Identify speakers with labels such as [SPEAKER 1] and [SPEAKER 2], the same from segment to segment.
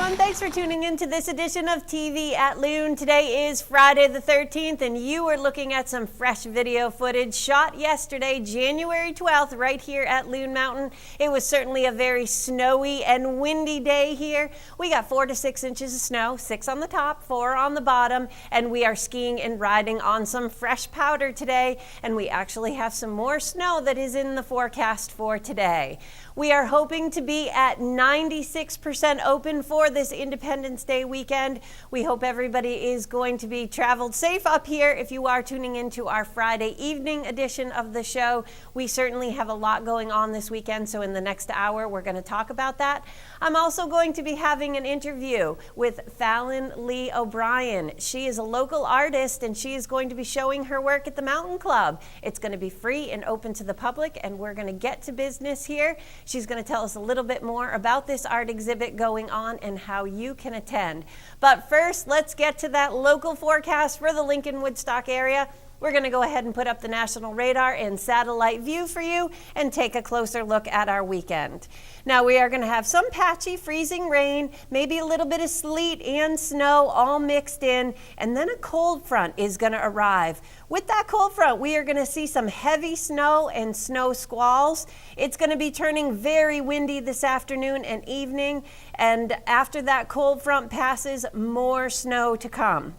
[SPEAKER 1] everyone. Thanks for tuning in to this edition of TV at Loon. Today is Friday the 13th, and you are looking at some fresh video footage shot yesterday, January 12th, right here at Loon Mountain. It was certainly a very snowy and windy day here. We got 4 to 6 inches of snow, 6 on the top, 4 on the bottom, and we are skiing and riding on some fresh powder today, and we actually have some more snow that is in the forecast for today. We are hoping to be at 96% open for this Independence Day weekend. We hope everybody is going to be traveled safe up here. If you are tuning into our Friday evening edition of the show, we certainly have a lot going on this weekend, so in the next hour we're going to talk about that. I'm also going to be having an interview with Fallon Leigh O'Brien. She is a local artist, and she is going to be showing her work at the Mountain Club. It's going to be free and open to the public, and we're going to get to business here. She's going to tell us a little bit more about this art exhibit going on and how you can attend. But first, let's get to that local forecast for the Lincoln-Woodstock area. We're going to go ahead and put up the national radar and satellite view for you and take a closer look at our weekend. Now, we are going to have some patchy freezing rain, maybe a little bit of sleet and snow all mixed in, and then a cold front is going to arrive. With that cold front, we are going to see some heavy snow and snow squalls. It's going to be turning very windy this afternoon and evening, and after that cold front passes, more snow to come.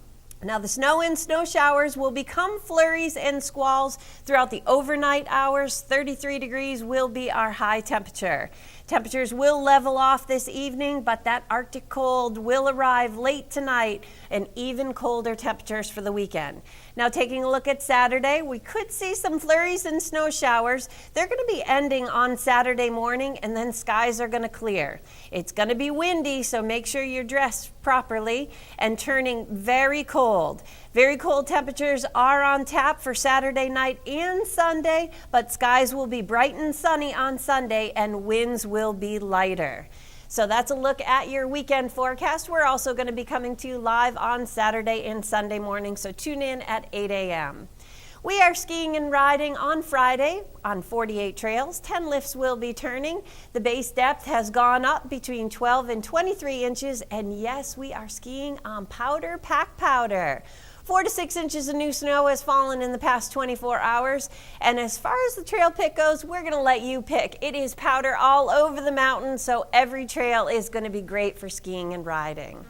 [SPEAKER 1] Now, the snow and snow showers will become flurries and squalls throughout the overnight hours. 33 degrees will be our high temperature. Temperatures will level off this evening, but that Arctic cold will arrive late tonight and even colder temperatures for the weekend. Now, taking a look at Saturday, we could see some flurries and snow showers. They're going to be ending on Saturday morning, and then skies are going to clear. It's going to be windy, so make sure you're dressed properly, and turning very cold. Very cold temperatures are on tap for Saturday night and Sunday, but skies will be bright and sunny on Sunday, and winds will be lighter. So that's a look at your weekend forecast. We're also going to be coming to you live on Saturday and Sunday morning, so tune in at 8 a.m. We are skiing and riding on Friday on 48 trails. 10 lifts will be turning. The base depth has gone up between 12 and 23 inches, and yes, we are skiing on powder, pack powder. 4 to 6 inches of new snow has fallen in the past 24 hours. And as far as the trail pick goes, we're going to let you pick. It is powder all over the mountain, so every trail is going to be great for skiing and riding.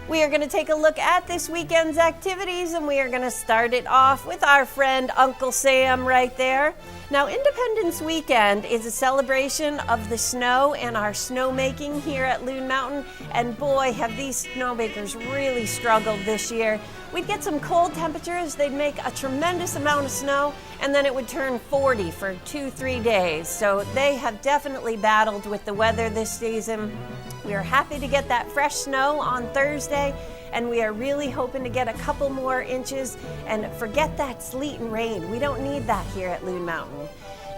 [SPEAKER 1] We are going to take a look at this weekend's activities, and we are going to start it off with our friend Uncle Sam right there. Now, Independence Weekend is a celebration of the snow and our snowmaking here at Loon Mountain, and boy, have these snowmakers really struggled this year. We'd get some cold temperatures, they'd make a tremendous amount of snow, and then it would turn 40 for 2-3 days. So they have definitely battled with the weather this season. We are happy to get that fresh snow on Thursday, and we are really hoping to get a couple more inches and forget that sleet and rain. We don't need that here at Loon Mountain.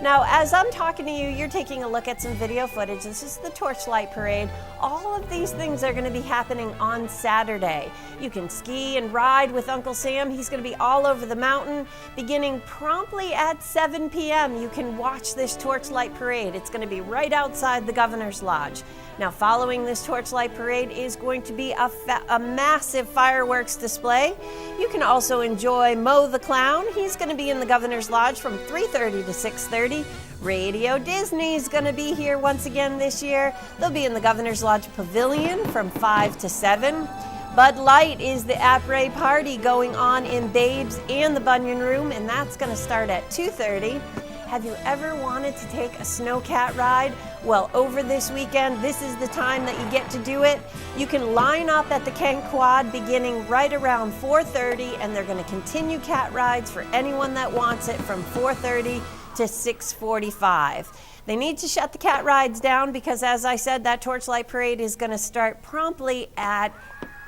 [SPEAKER 1] Now, as I'm talking to you, you're taking a look at some video footage. This is the Torchlight Parade. All of these things are going to be happening on Saturday. You can ski and ride with Uncle Sam. He's going to be all over the mountain. Beginning promptly at 7 p.m., you can watch this Torchlight Parade. It's going to be right outside the Governor's Lodge. Now, following this Torchlight Parade is going to be a massive fireworks display. You can also enjoy Mo the Clown. He's going to be in the Governor's Lodge from 3:30 to 6:30. Radio Disney's going to be here once again this year. They'll be in the Governor's Lodge Pavilion from 5 to 7. Bud Light is the après party going on in Babes and the Bunyan Room, and that's going to start at 2:30. Have you ever wanted to take a snowcat ride? Well, over this weekend, this is the time that you get to do it. You can line up at the Kent Quad beginning right around 4:30, and they're going to continue cat rides for anyone that wants it from 4:30 to 6:45. They need to shut the cat rides down because, as I said, that Torchlight Parade is going to start promptly at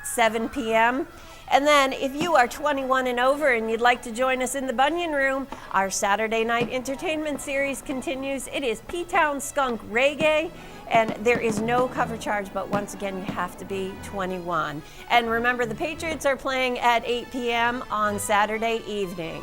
[SPEAKER 1] 7 p.m. And then if you are 21 and over and you'd like to join us in the Bunyan Room, our Saturday night entertainment series continues. It is P-Town Skunk Reggae, and there is no cover charge, but once again, you have to be 21. And remember, the Patriots are playing at 8 p.m. on Saturday evening.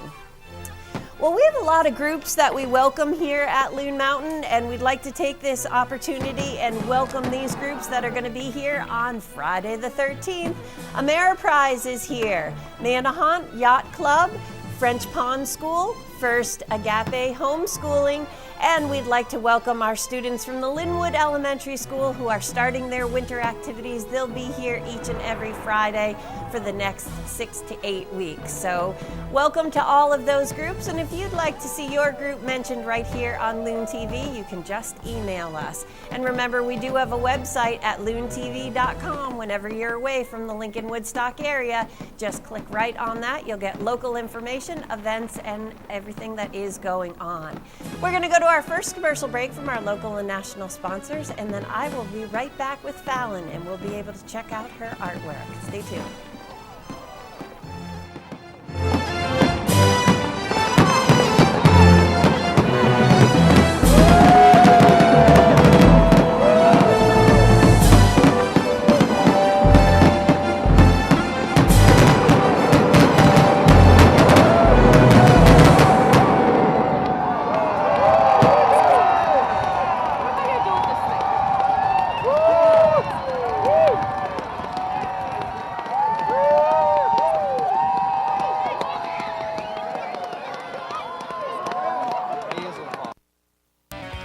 [SPEAKER 1] Well, we have a lot of groups that we welcome here at Loon Mountain, and we'd like to take this opportunity and welcome these groups that are going to be here on Friday the 13th. Ameriprise is here, Manahawnt Yacht Club, French Pond School, First Agape Homeschooling, and we'd like to welcome our students from the Linwood Elementary School who are starting their winter activities. They'll be here each and every Friday for the next 6 to 8 weeks. So welcome to all of those groups, and if you'd like to see your group mentioned right here on Loon TV, you can just email us. And remember, we do have a website at loontv.com. Whenever you're away from the Lincoln Woodstock area, just click right on that. You'll get local information, events, and everything that is going on. We're going to go to our first commercial break from our local and national sponsors, and then I will be right back with Fallon, and we'll be able to check out her artwork. Stay tuned.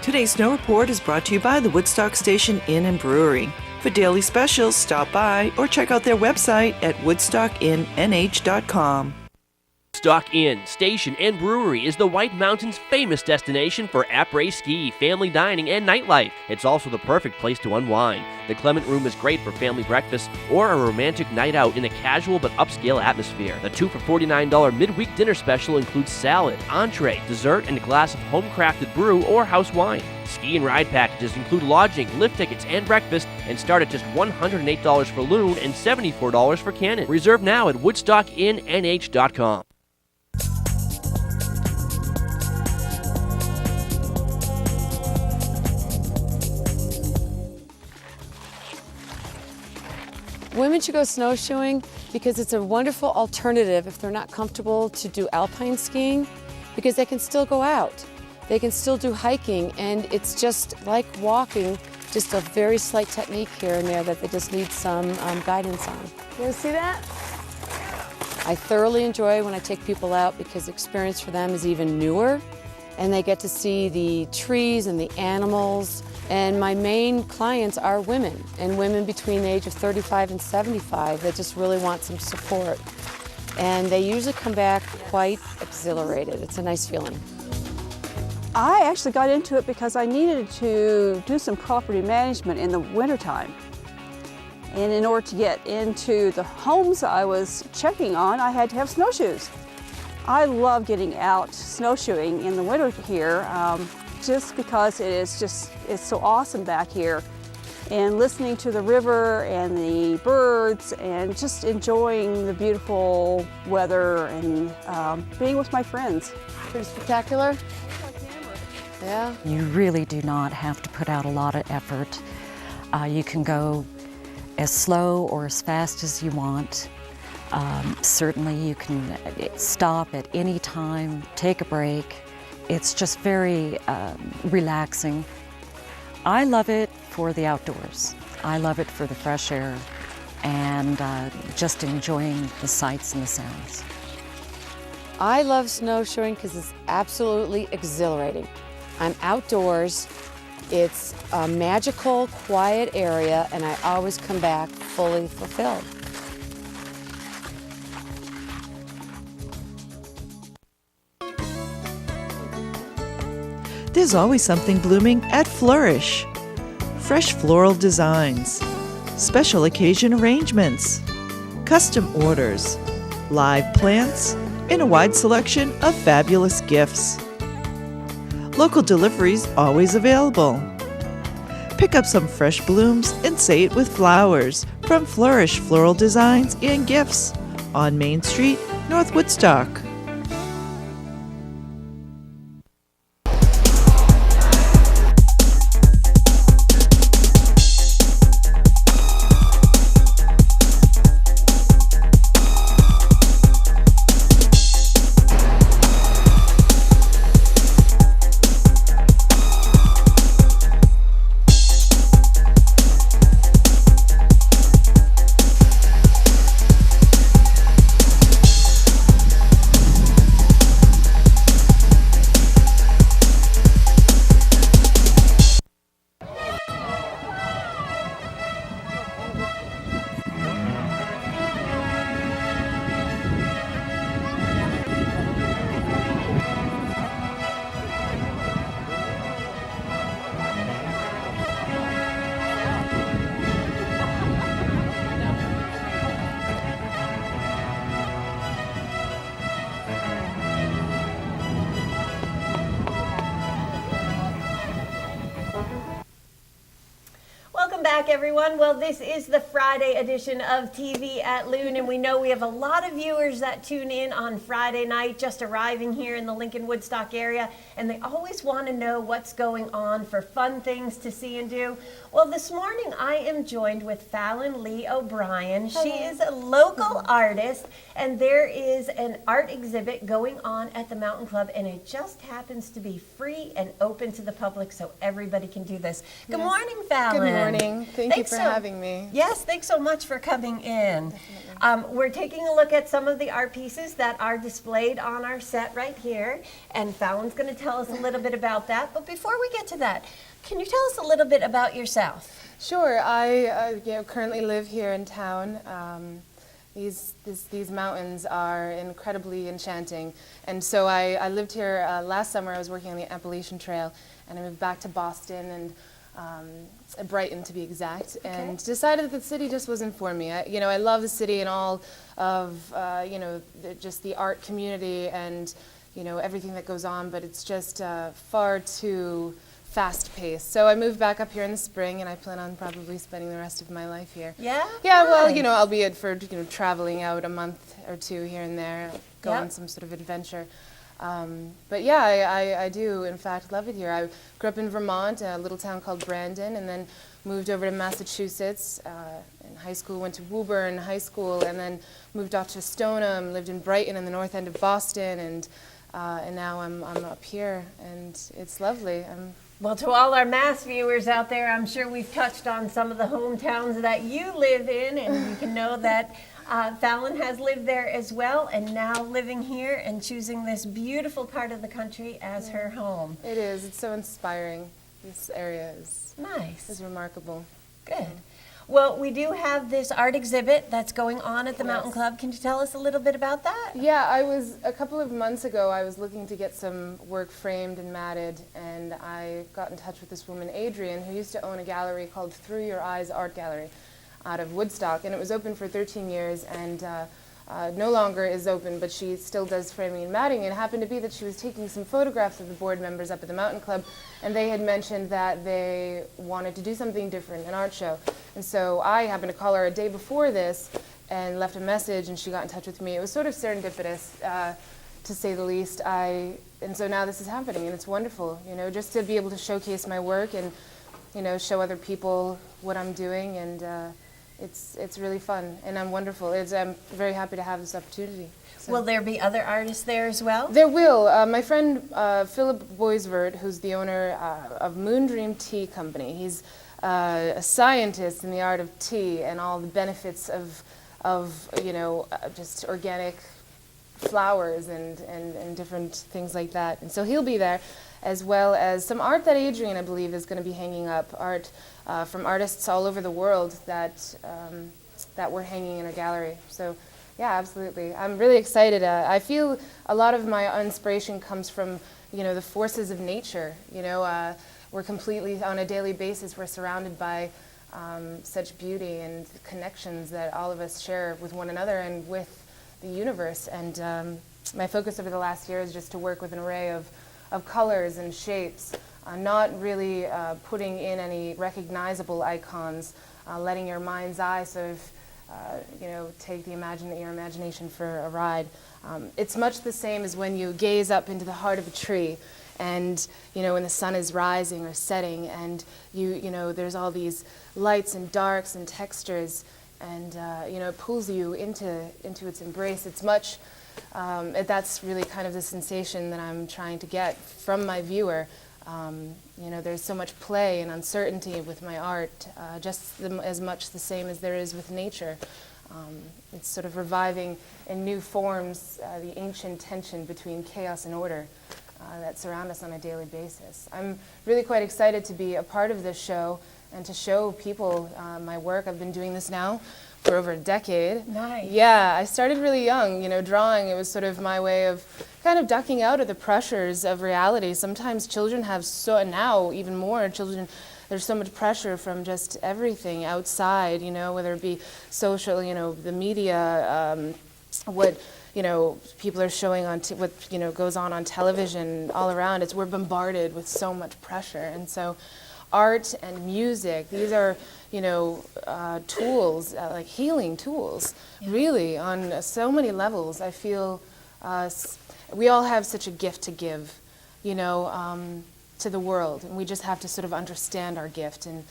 [SPEAKER 2] Today's Snow Report is brought to you by the Woodstock Station Inn and Brewery. For daily specials, stop by or check out their website at woodstockinnh.com.
[SPEAKER 3] Woodstock Inn, Station, and Brewery is the White Mountains' famous destination for après ski, family dining, and nightlife. It's also the perfect place to unwind. The Clement Room is great for family breakfast or a romantic night out in a casual but upscale atmosphere. The 2 for $49 midweek dinner special includes salad, entree, dessert, and a glass of home-crafted brew or house wine. Ski and ride packages include lodging, lift tickets, and breakfast, and start at just $108 for Loon and $74 for Cannon. Reserve now at woodstockinnh.com.
[SPEAKER 4] Women should go snowshoeing because it's a wonderful alternative if they're not comfortable to do alpine skiing, because they can still go out. They can still do hiking, and it's just like walking, just a very slight technique here and there that they just need some guidance on. You want to see that? I thoroughly enjoy when I take people out because the experience for them is even newer, and they get to see the trees and the animals. And my main clients are women, and women between the age of 35 and 75 that just really want some support. And they usually come back quite exhilarated. It's a nice feeling.
[SPEAKER 5] I actually got into it because I needed to do some property management in the wintertime. And in order to get into the homes I was checking on, I had to have snowshoes. I love getting out snowshoeing in the winter here. Just because it's so awesome back here, and listening to the river and the birds and just enjoying the beautiful weather and being with my friends.
[SPEAKER 4] Pretty spectacular? Yeah.
[SPEAKER 6] You really do not have to put out a lot of effort. You can go as slow or as fast as you want. Certainly you can stop at any time, take a break. It's just very relaxing. I love it for the outdoors. I love it for the fresh air and just enjoying the sights and the sounds.
[SPEAKER 4] I love snowshoeing because it's absolutely exhilarating. I'm outdoors. It's a magical, quiet area, and I always come back fully fulfilled.
[SPEAKER 2] There's always something blooming at Flourish. Fresh floral designs, special occasion arrangements, custom orders, live plants, and a wide selection of fabulous gifts. Local deliveries always available. Pick up some fresh blooms and say it with flowers from Flourish Floral Designs and Gifts on Main Street, North Woodstock.
[SPEAKER 1] back, everyone. Well, this is the Friday edition of TV at Loon, and we know we have a lot of viewers that tune in on Friday night, just arriving here in the Lincoln Woodstock area, and they always want to know what's going on for fun things to see and do. Well, this morning I am joined with Fallon Leigh O'Brien. She is a local artist, and there is an art exhibit going on at the Mountain Club, and it just happens to be free and open to the public, so everybody can do this. Good morning, Fallon.
[SPEAKER 7] Good morning. Thank you for having me.
[SPEAKER 1] Yes, thanks so much for coming in. We're taking a look at some of the art pieces that are displayed on our set right here, and Fallon's going to tell us a little bit about that. But before we get to that, can you tell us a little bit about yourself?
[SPEAKER 7] Sure. I currently live here in town. These mountains are incredibly enchanting, and so I lived here last summer. I was working on the Appalachian Trail, and I moved back to Boston and Brighton, to be exact, and decided that the city just wasn't for me. I love the city and all of just the art community and everything that goes on, but it's just far too fast-paced. So I moved back up here in the spring, and I plan on probably spending the rest of my life here.
[SPEAKER 1] Yeah?
[SPEAKER 7] Yeah,
[SPEAKER 1] Nice.
[SPEAKER 7] well, albeit for traveling out a month or two here and there, go on some sort of adventure. But yeah, I do, in fact, love it here. I grew up in Vermont, a little town called Brandon, and then moved over to Massachusetts. In high school, went to Woburn High School, and then moved off to Stoneham, lived in Brighton in the north end of Boston, and now I'm up here, and it's lovely.
[SPEAKER 1] Well, to all our Mass viewers out there, I'm sure we've touched on some of the hometowns that you live in, and you can know that Fallon has lived there as well, and now living here and choosing this beautiful part of the country as her home.
[SPEAKER 7] It is. It's so inspiring. This area is remarkable.
[SPEAKER 1] Good. Well, we do have this art exhibit that's going on at the Mountain Club. Can you tell us a little bit about that?
[SPEAKER 7] Yeah, a couple of months ago, I was looking to get some work framed and matted, and I got in touch with this woman, Adrienne, who used to own a gallery called Through Your Eyes Art Gallery out of Woodstock, and it was open for 13 years, and no longer is open, but she still does framing and matting. It happened to be that she was taking some photographs of the board members up at the Mountain Club, and they had mentioned that they wanted to do something different, an art show. And so I happened to call her a day before this and left a message, and she got in touch with me. It was sort of serendipitous, to say the least. And so now this is happening, and it's wonderful, just to be able to showcase my work and, show other people what I'm doing, and it's really fun, and I'm wonderful. I'm very happy to have this opportunity. So.
[SPEAKER 1] Will there be other artists there as well?
[SPEAKER 7] There will. My friend Philip Boisvert, who's the owner of Moon Dream Tea Company, he's a scientist in the art of tea and all the benefits of just organic flowers and different things like that. And so he'll be there, as well as some art that Adrienne, I believe, is going to be hanging up, art from artists all over the world that we're hanging in a gallery. So yeah, absolutely. I'm really excited. I feel a lot of my inspiration comes from, the forces of nature. We're completely, on a daily basis, we're surrounded by such beauty and connections that all of us share with one another and with the universe. And my focus over the last year is just to work with an array of colors and shapes, not really putting in any recognizable icons, letting your mind's eye sort of, take your imagination for a ride. It's much the same as when you gaze up into the heart of a tree, and when the sun is rising or setting, and there's all these lights and darks and textures, and it pulls you into its embrace. It's much. That's really kind of the sensation that I'm trying to get from my viewer. There's so much play and uncertainty with my art, just as much the same as there is with nature. It's sort of reviving in new forms the ancient tension between chaos and order that surround us on a daily basis. I'm really quite excited to be a part of this show and to show people my work. I've been doing this now for over a decade.
[SPEAKER 1] Nice.
[SPEAKER 7] Yeah, I started really young, drawing. It was sort of my way of kind of ducking out of the pressures of reality. Sometimes children have now even more children, there's so much pressure from just everything outside, whether it be social, the media, what people are showing on what goes on television all around. We're bombarded with so much pressure, and so art and music. These are, tools, like healing tools, really, on so many levels. I feel we all have such a gift to give, to the world, and we just have to sort of understand our gift, and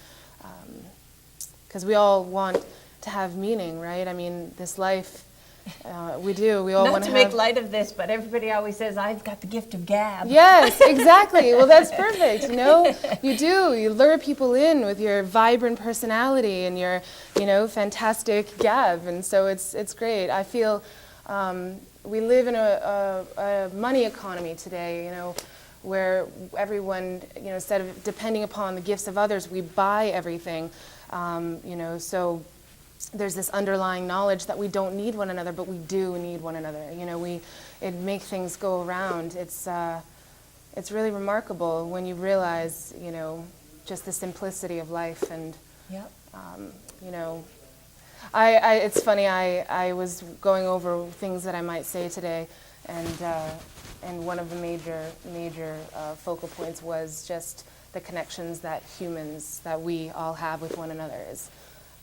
[SPEAKER 7] because we all want to have meaning, right? I mean, this life, we do. We all
[SPEAKER 1] Not
[SPEAKER 7] want
[SPEAKER 1] to
[SPEAKER 7] to
[SPEAKER 1] make
[SPEAKER 7] have.
[SPEAKER 1] light of this, but everybody always says, I've got the gift of gab.
[SPEAKER 7] Yes, exactly. Well, that's perfect. You do. You lure people in with your vibrant personality and your, fantastic gab, and so it's great. I feel we live in a money economy today, where everyone, instead of depending upon the gifts of others, we buy everything, so there's this underlying knowledge that we don't need one another, but we do need one another. It makes things go around. It's really remarkable when you realize, just the simplicity of life. And,
[SPEAKER 1] Yep.
[SPEAKER 7] it's funny, I was going over things that I might say today, and one of the major focal points was just the connections that we all have with one another is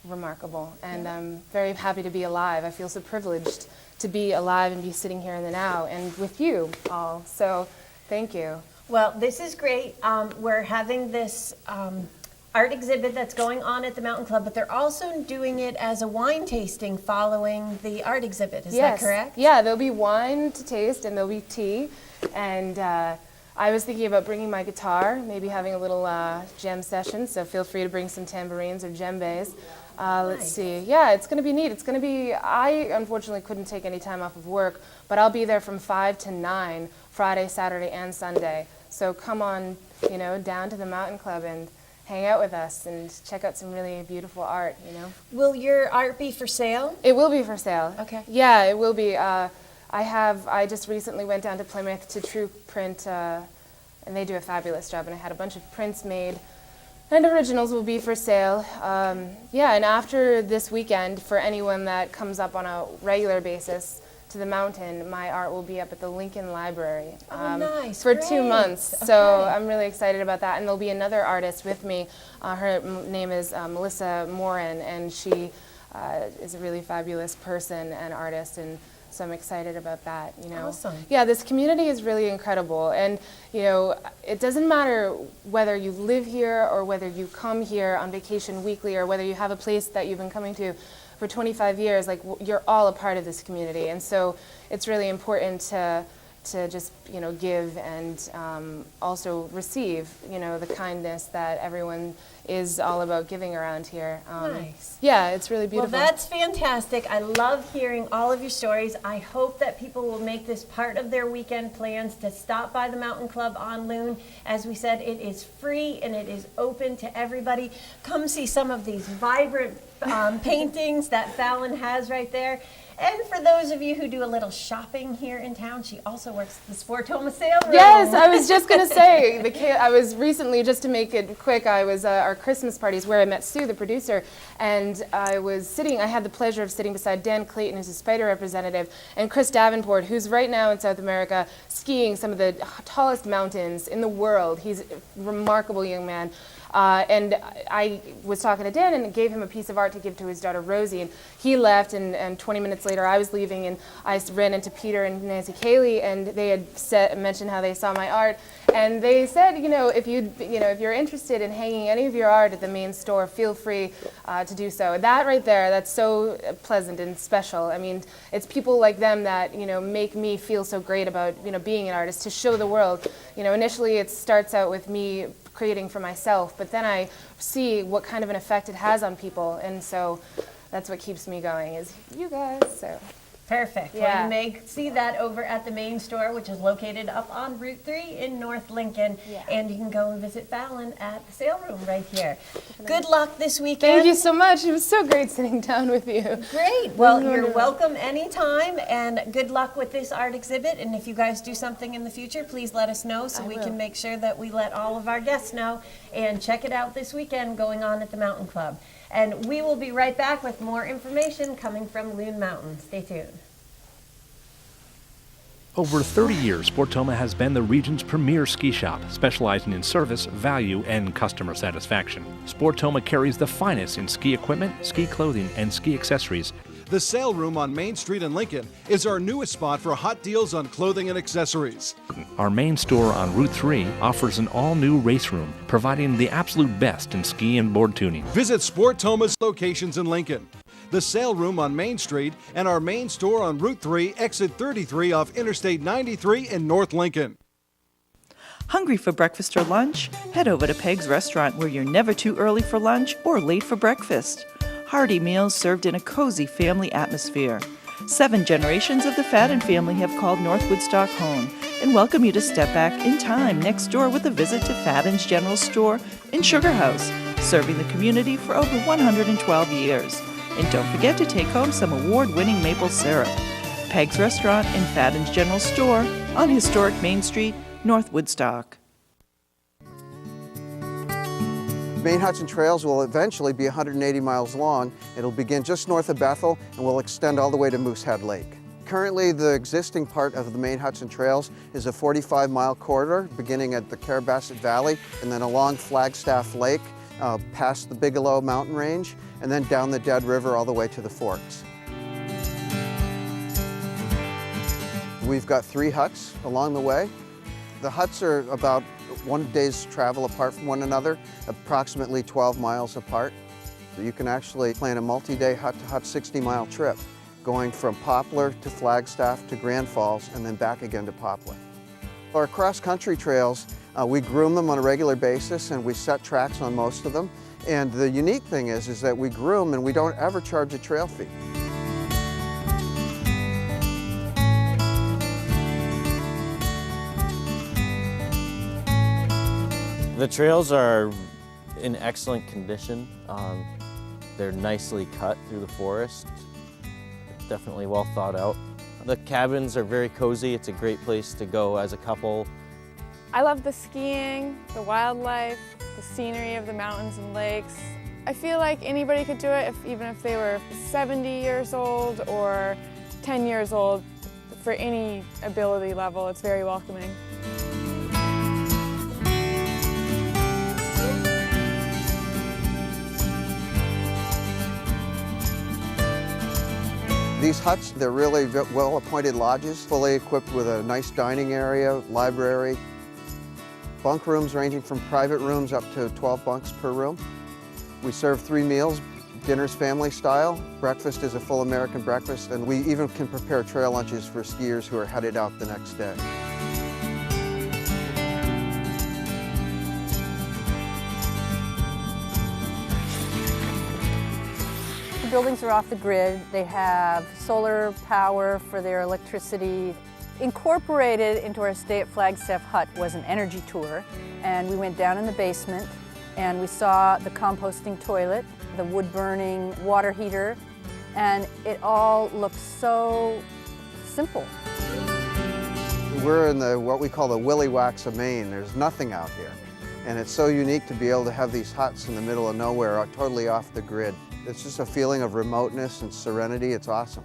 [SPEAKER 7] remarkable. And I'm very happy to be alive. I feel so privileged to be alive and be sitting here in the now and with you all. So thank you.
[SPEAKER 1] Well, this is great. We're having this art exhibit that's going on at the Mountain Club, but they're also doing it as a wine tasting following the art exhibit. Is that correct?
[SPEAKER 7] Yeah, there'll be wine to taste and there'll be tea. And I was thinking about bringing my guitar, maybe having a little jam session, so feel free to bring some tambourines or djembes. Let's see. Yeah, it's going to be neat. I unfortunately couldn't take any time off of work, but I'll be there from 5 to 9, Friday, Saturday, and Sunday. So come on, down to the Mountain Club and hang out with us and check out some really beautiful art,
[SPEAKER 1] Will your art be for sale?
[SPEAKER 7] It will be for sale.
[SPEAKER 1] Okay.
[SPEAKER 7] Yeah, it will be. I just recently went down to Plymouth to True Print, and they do a fabulous job, and I had a bunch of prints made, and originals will be for sale. And after this weekend, for anyone that comes up on a regular basis to the mountain, my art will be up at the Lincoln Library
[SPEAKER 1] Nice.
[SPEAKER 7] for
[SPEAKER 1] Great.
[SPEAKER 7] 2 months.
[SPEAKER 1] Okay.
[SPEAKER 7] So I'm really excited about that, and there'll be another artist with me. Her name is Melissa Morin, and she is a really fabulous person and artist, and so I'm excited about that.
[SPEAKER 1] Awesome.
[SPEAKER 7] Yeah, this community is really incredible, and it doesn't matter whether you live here or whether you come here on vacation weekly or whether you have a place that you've been coming to for 25 years. Like, you're all a part of this community, and so it's really important to just give and also receive the kindness that everyone is all about giving around here.
[SPEAKER 1] Nice.
[SPEAKER 7] Yeah, it's really beautiful.
[SPEAKER 1] Well, that's fantastic. I love hearing all of your stories. I hope that people will make this part of their weekend plans to stop by the Mountain Club on Loon. As we said, it is free and it is open to everybody. Come see some of these vibrant paintings that Fallon has right there. And for those of you who do a little shopping here in town, she also works at the Sportoma sale room.
[SPEAKER 7] Yes, I was just going to say, I was recently, just to make it quick, I was our Christmas parties where I met Sue, the producer, and I had the pleasure of sitting beside Dan Clayton, who's a Spider representative, and Chris Davenport, who's right now in South America skiing some of the tallest mountains in the world. He's a remarkable young man. And I was talking to Dan and gave him a piece of art to give to his daughter Rosie, and he left, and 20 minutes later I was leaving, and I ran into Peter and Nancy Cayley, and they had mentioned how they saw my art, and they said, if you're interested in hanging any of your art at the main store, feel free to do so. That right there, that's so pleasant and special. I mean, it's people like them that make me feel so great about being an artist, to show the world. Initially it starts out with me creating for myself, but then I see what kind of an effect it has on people, and so that's what keeps me going, is you guys. So
[SPEAKER 1] Perfect.
[SPEAKER 7] Yeah.
[SPEAKER 1] Well, you may see that over at the main store, which is located up on Route 3 in North Lincoln.
[SPEAKER 7] Yeah.
[SPEAKER 1] And you can go and visit Fallon at the sale room right here. Good luck this weekend.
[SPEAKER 7] thank you so much. It was so great sitting down with you.
[SPEAKER 1] Great. Well, you're welcome anytime, and good luck with this art exhibit. And if you guys do something in the future, please let us know so we can make sure that we let all of our guests know. And check it out this weekend going on at the Mountain Club. And we will be right back with more information coming from Loon Mountain. Stay tuned.
[SPEAKER 8] Over 30 years, Sportoma has been the region's premier ski shop, specializing in service, value, and customer satisfaction. Sportoma carries the finest in ski equipment, ski clothing, and ski accessories.
[SPEAKER 9] The Sale Room on Main Street in Lincoln is our newest spot for hot deals on clothing and accessories.
[SPEAKER 8] Our main store on Route 3 offers an all-new race room, providing the absolute best in ski and board tuning.
[SPEAKER 9] Visit Sportoma's locations in Lincoln, the Sale Room on Main Street, and our main store on Route 3, exit 33 off Interstate 93 in North Lincoln.
[SPEAKER 2] Hungry for breakfast or lunch? Head over to Peg's Restaurant, where you're never too early for lunch or late for breakfast. Hearty meals served in a cozy family atmosphere. 7 generations of the Fadden family have called North Woodstock home and welcome you to step back in time next door with a visit to Fadden's General Store in Sugar House, serving the community for over 112 years. And don't forget to take home some award-winning maple syrup. Peg's Restaurant in Fadden's General Store on historic Main Street, North Woodstock.
[SPEAKER 10] Main Hudson Trails will eventually be 180 miles long. It'll begin just north of Bethel and will extend all the way to Moosehead Lake. Currently, the existing part of the Main Hudson Trails is a 45-mile corridor beginning at the Carabasset Valley and then along Flagstaff Lake, past the Bigelow mountain range, and then down the Dead River all the way to the Forks. We've got 3 huts along the way. The huts are about 1 day's travel apart from one another, approximately 12 miles apart. You can actually plan a multi-day hut-to-hut 60-mile trip, going from Poplar to Flagstaff to Grand Falls and then back again to Poplar. Our cross-country trails, we groom them on a regular basis and we set tracks on most of them. And the unique thing is that we groom and we don't ever charge a trail fee.
[SPEAKER 11] The trails are in excellent condition. They're nicely cut through the forest. Definitely well thought out. The cabins are very cozy. It's a great place to go as a couple.
[SPEAKER 12] I love the skiing, the wildlife, the scenery of the mountains and lakes. I feel like anybody could do it, even if they were 70 years old or 10 years old. For any ability level, it's very welcoming.
[SPEAKER 10] These huts, they're really well-appointed lodges, fully equipped with a nice dining area, library, bunk rooms ranging from private rooms up to 12 bunks per room. We serve 3 meals, dinner's family style, breakfast is a full American breakfast, and we even can prepare trail lunches for skiers who are headed out the next day.
[SPEAKER 13] The buildings are off the grid. They have solar power for their electricity. Incorporated into our stay at Flagstaff Hut was an energy tour, and we went down in the basement and we saw the composting toilet, the wood-burning water heater, and it all looked so simple.
[SPEAKER 10] We're in what we call the Willy Wax of Maine. There's nothing out here, and it's so unique to be able to have these huts in the middle of nowhere, totally off the grid. It's just a feeling of remoteness and serenity. It's awesome.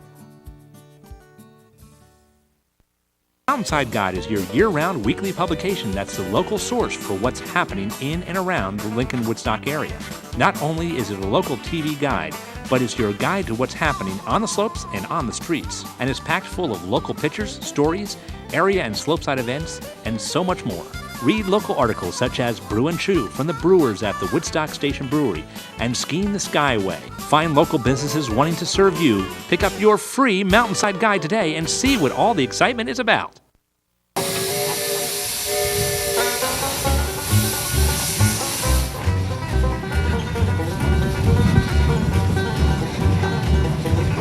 [SPEAKER 8] Mountainside Guide is your year-round weekly publication that's the local source for what's happening in and around the Lincoln-Woodstock area. Not only is it a local TV guide, but it's your guide to what's happening on the slopes and on the streets. And it's packed full of local pictures, stories, area and slopeside events, and so much more. Read local articles such as Brew and Chew from the brewers at the Woodstock Station Brewery and Skiing the Skyway. Find local businesses wanting to serve you. Pick up your free Mountainside Guide today and see what all the excitement is about.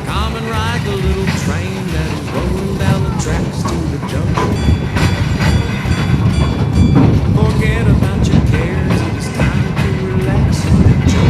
[SPEAKER 14] Come and ride the little train that'll roll down the tracks to the jungle. Forget about your cares, it's time to relax and enjoy.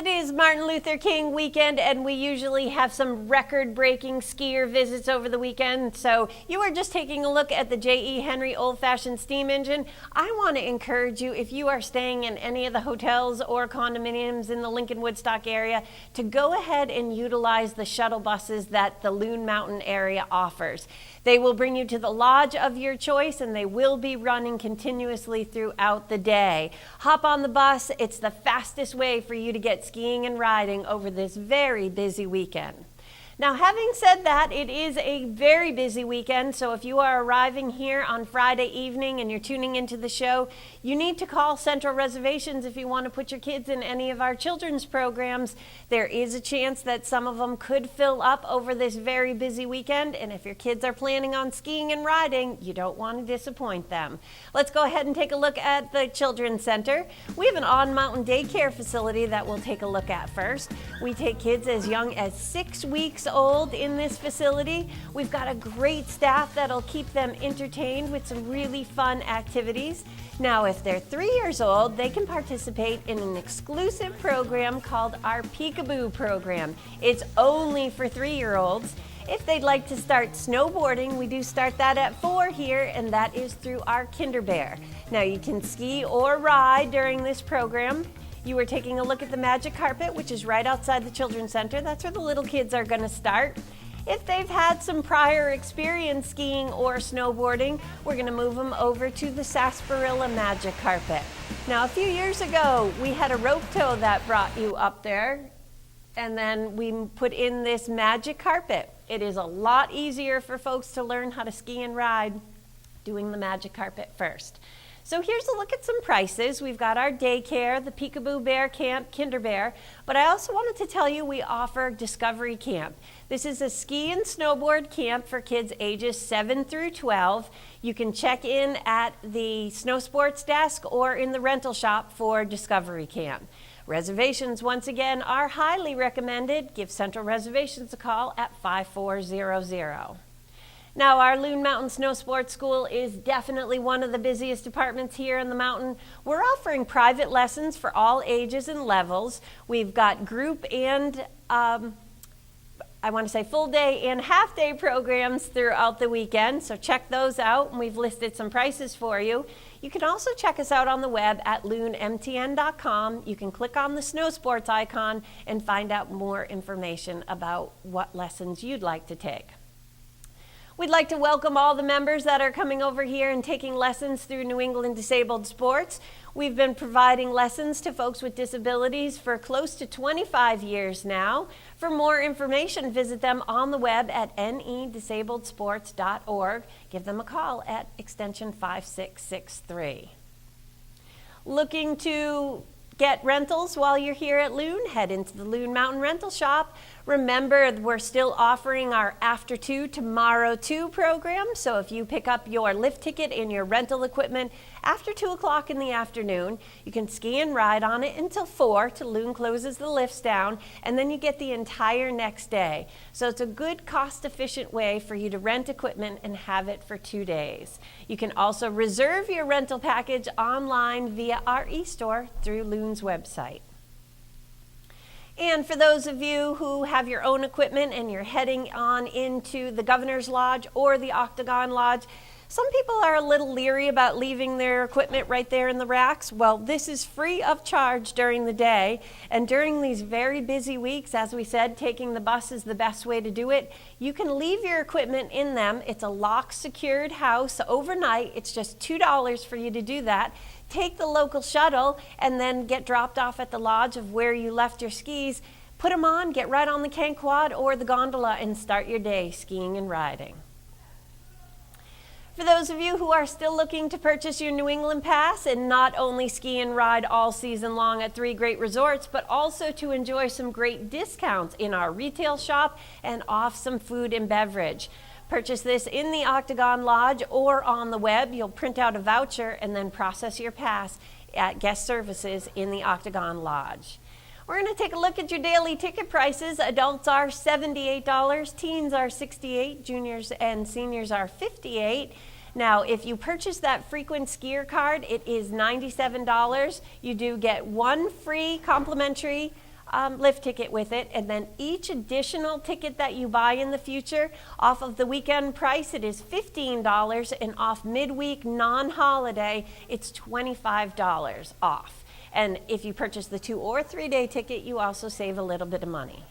[SPEAKER 1] It is Martin Luther King weekend, and we usually have some record-breaking skier visits over the weekend. So you are just taking a look at the J.E. Henry old-fashioned steam engine. I want to encourage you, if you are staying in any of the hotels or condominiums in the Lincoln-Woodstock area, to go ahead and utilize the shuttle buses that the Loon Mountain area offers. They will bring you to the lodge of your choice, and they will be running continuously throughout the day. Hop on the bus. It's the fastest way for you to get skiing and riding over this very busy weekend. Now, having said that, it is a very busy weekend, so if you are arriving here on Friday evening and you're tuning into the show, you need to call Central Reservations if you want to put your kids in any of our children's programs. There is a chance that some of them could fill up over this very busy weekend, and if your kids are planning on skiing and riding, you don't want to disappoint them. Let's go ahead and take a look at the Children's Center. We have an on-mountain daycare facility that we'll take a look at first. We take kids as young as 6 weeks old in this facility. We've got a great staff that'll keep them entertained with some really fun activities. Now, if they're 3 years old, they can participate in an exclusive program called our Peekaboo program. It's only for 3-year-olds. If they'd like to start snowboarding, we do start that at 4 here, and that is through our Kinderbear. Now, you can ski or ride during this program. You are taking a look at the Magic Carpet, which is right outside the Children's Center. That's where the little kids are going to start. If they've had some prior experience skiing or snowboarding, we're going to move them over to the Sarsaparilla Magic Carpet. Now, a few years ago, we had a rope tow that brought you up there, and then we put in this Magic Carpet. It is a lot easier for folks to learn how to ski and ride doing the Magic Carpet first. So here's a look at some prices. We've got our daycare, the Peekaboo Bear Camp, Kinderbear, but I also wanted to tell you we offer Discovery Camp. This is a ski and snowboard camp for kids ages 7 through 12. You can check in at the snow sports desk or in the rental shop for Discovery Camp. Reservations, once again, are highly recommended. Give Central Reservations a call at 5400. Now, our Loon Mountain Snow Sports School is definitely one of the busiest departments here in the mountain. We're offering private lessons for all ages and levels. We've got group and full day and half day programs throughout the weekend, so check those out, and we've listed some prices for you. You can also check us out on the web at loonmtn.com. You can click on the snow sports icon and find out more information about what lessons you'd like to take. We'd like to welcome all the members that are coming over here and taking lessons through New England Disabled Sports. We've been providing lessons to folks with disabilities for close to 25 years now. For more information, visit them on the web at nedisabledsports.org. Give them a call at extension 5663. Looking to get rentals while you're here at Loon? Head into the Loon Mountain Rental Shop. Remember, we're still offering our After 2 Tomorrow 2 program, so if you pick up your lift ticket and your rental equipment after 2 o'clock in the afternoon, you can ski and ride on it until 4 till Loon closes the lifts down, and then you get the entire next day. So it's a good, cost-efficient way for you to rent equipment and have it for 2 days. You can also reserve your rental package online via our e-store through Loon's website. And for those of you who have your own equipment and you're heading on into the Governor's Lodge or the Octagon Lodge, some people are a little leery about leaving their equipment right there in the racks. Well, this is free of charge during the day, and during these very busy weeks, as we said, taking the bus is the best way to do it. You can leave your equipment in them. It's a lock-secured house overnight. It's just $2 for you to do that. Take the local shuttle and then get dropped off at the lodge of where you left your skis. Put them on, get right on the Canquad or the gondola, and start your day skiing and riding. For those of you who are still looking to purchase your New England Pass and not only ski and ride all season long at 3 great resorts, but also to enjoy some great discounts in our retail shop and off some food and beverage. Purchase this in the Octagon Lodge or on the web. You'll print out a voucher and then process your pass at guest services in the Octagon Lodge. We're going to take a look at your daily ticket prices. Adults are $78, teens are $68, juniors and seniors are $58. Now, if you purchase that frequent skier card, it is $97. You do get 1 free complimentary lift ticket with it, and then each additional ticket that you buy in the future, off of the weekend price, it is $15, and off midweek non-holiday, it's $25 off. And if you purchase the 2 or 3 day ticket, you also save a little bit of money.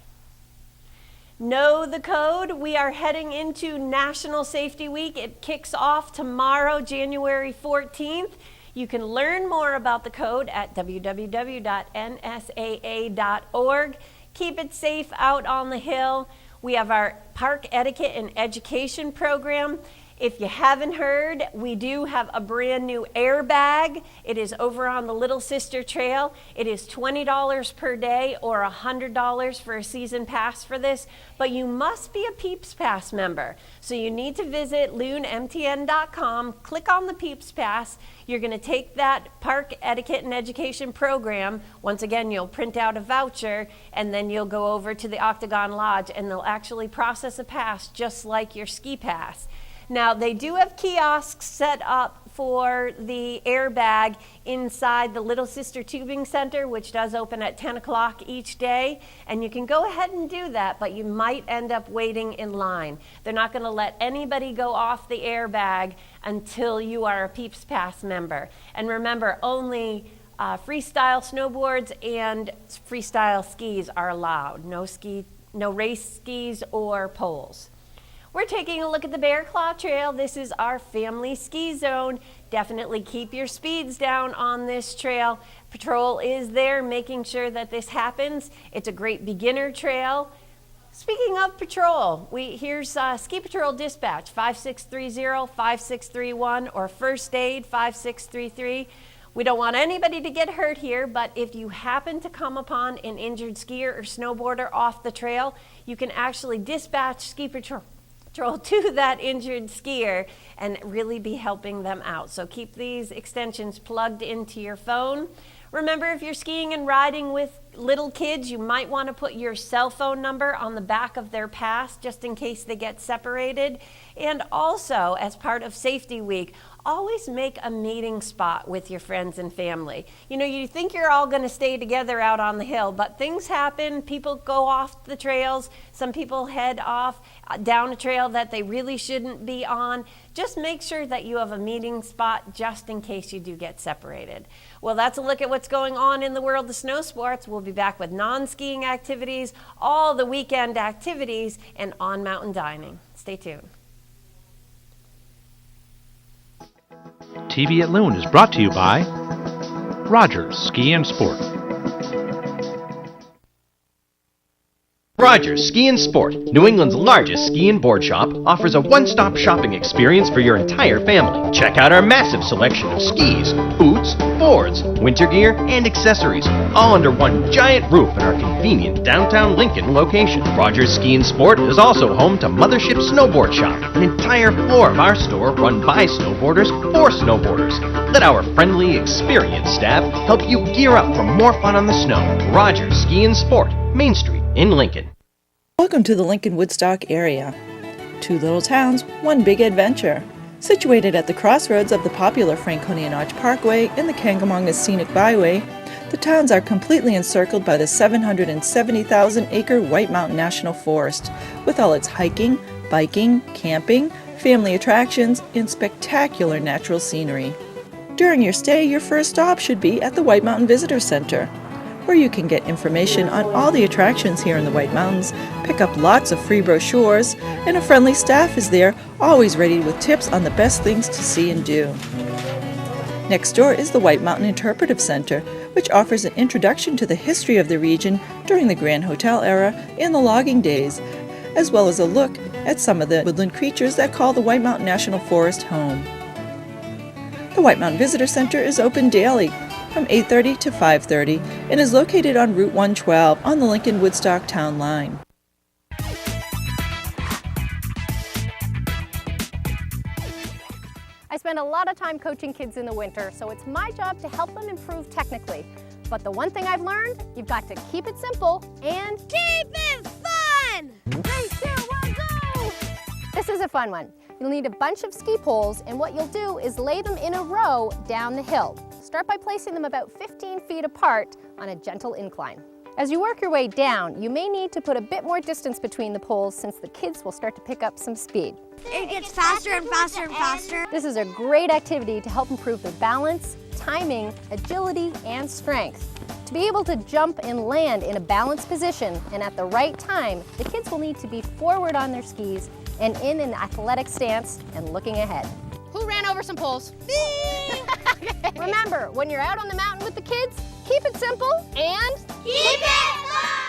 [SPEAKER 1] Know the code. We are heading into National Safety Week. It kicks off tomorrow, January 14th. You can learn more about the code at www.nsaa.org. Keep it safe out on the hill. We have our park etiquette and education program. If you haven't heard, we do have a brand new airbag. It is over on the Little Sister Trail. It is $20 per day or $100 for a season pass for this, but you must be a Peeps Pass member. So you need to visit loonmtn.com, click on the Peeps Pass. You're going to take that park etiquette and education program. Once again, you'll print out a voucher, and then you'll go over to the Octagon Lodge, and they'll actually process a pass just like your ski pass. Now, they do have kiosks set up for the airbag inside the Little Sister Tubing Center, which does open at 10 o'clock each day. And you can go ahead and do that, but you might end up waiting in line. They're not going to let anybody go off the airbag until you are a Peeps Pass member. And remember, only freestyle snowboards and freestyle skis are allowed. No race skis or poles. We're taking a look at the Bear Claw Trail. This is our family ski zone. Definitely keep your speeds down on this trail. Patrol is there making sure that this happens. It's a great beginner trail. Speaking of patrol, here's Ski Patrol Dispatch 5630-5631 or First Aid 5633. We don't want anybody to get hurt here, but if you happen to come upon an injured skier or snowboarder off the trail, you can actually dispatch Ski Patrol to that injured skier and really be helping them out. So keep these extensions plugged into your phone. Remember, if you're skiing and riding with little kids, you might want to put your cell phone number on the back of their pass just in case they get separated. And also, as part of Safety Week, always make a meeting spot with your friends and family. You know, you think you're all going to stay together out on the hill, but things happen. People go off the trails. Some people head off down a trail that they really shouldn't be on. Just make sure that you have a meeting spot just in case you do get separated. Well, that's a look at what's going on in the world of snow sports. We'll be back with non-skiing activities, all the weekend activities, and on-mountain dining. Stay tuned.
[SPEAKER 8] TV at Loon is brought to you by Rogers Ski and Sport.
[SPEAKER 15] Rogers Ski and Sport, New England's largest ski and board shop, offers a one-stop shopping experience for your entire family. Check out our massive selection of skis, boots, boards, winter gear, and accessories, all under one giant roof in our convenient downtown Lincoln location. Rogers Ski and Sport is also home to Mothership Snowboard Shop, an entire floor of our store run by snowboarders for snowboarders. Let our friendly, experienced staff help you gear up for more fun on the snow. Rogers Ski and Sport, Main Street in Lincoln.
[SPEAKER 2] Welcome to the Lincoln-Woodstock area. 2 little towns, one big adventure. Situated at the crossroads of the popular Franconia Notch Parkway and the Kangamonga Scenic Byway, the towns are completely encircled by the 770,000-acre White Mountain National Forest, with all its hiking, biking, camping, family attractions, and spectacular natural scenery. During your stay, your first stop should be at the White Mountain Visitor Center, where you can get information on all the attractions here in the White Mountains, pick up lots of free brochures, and a friendly staff is there, always ready with tips on the best things to see and do. Next door is the White Mountain Interpretive Center, which offers an introduction to the history of the region during the Grand Hotel era and the logging days, as well as a look at some of the woodland creatures that call the White Mountain National Forest home. The White Mountain Visitor Center is open daily, from 8:30 to 5:30 and is located on Route 112 on the Lincoln-Woodstock Town Line.
[SPEAKER 16] I spend a lot of time coaching kids in the winter, so it's my job to help them improve technically. But the one thing I've learned, you've got to keep it simple and keep it fun! 3, 2, 1, go! This is a fun one. You'll need a bunch of ski poles, and what you'll do is lay them in a row down the hill. Start by placing them about 15 feet apart on a gentle incline. As you work your way down, you may need to put a bit more distance between the poles since the kids will start to pick up some speed.
[SPEAKER 17] It gets faster and faster and faster.
[SPEAKER 16] This is a great activity to help improve their balance, timing, agility, and strength. To be able to jump and land in a balanced position and at the right time, the kids will need to be forward on their skis and in an athletic stance and looking ahead.
[SPEAKER 17] Who ran over some poles?
[SPEAKER 16] Me! Remember, when you're out on the mountain with the kids, keep it simple and
[SPEAKER 17] keep it fun!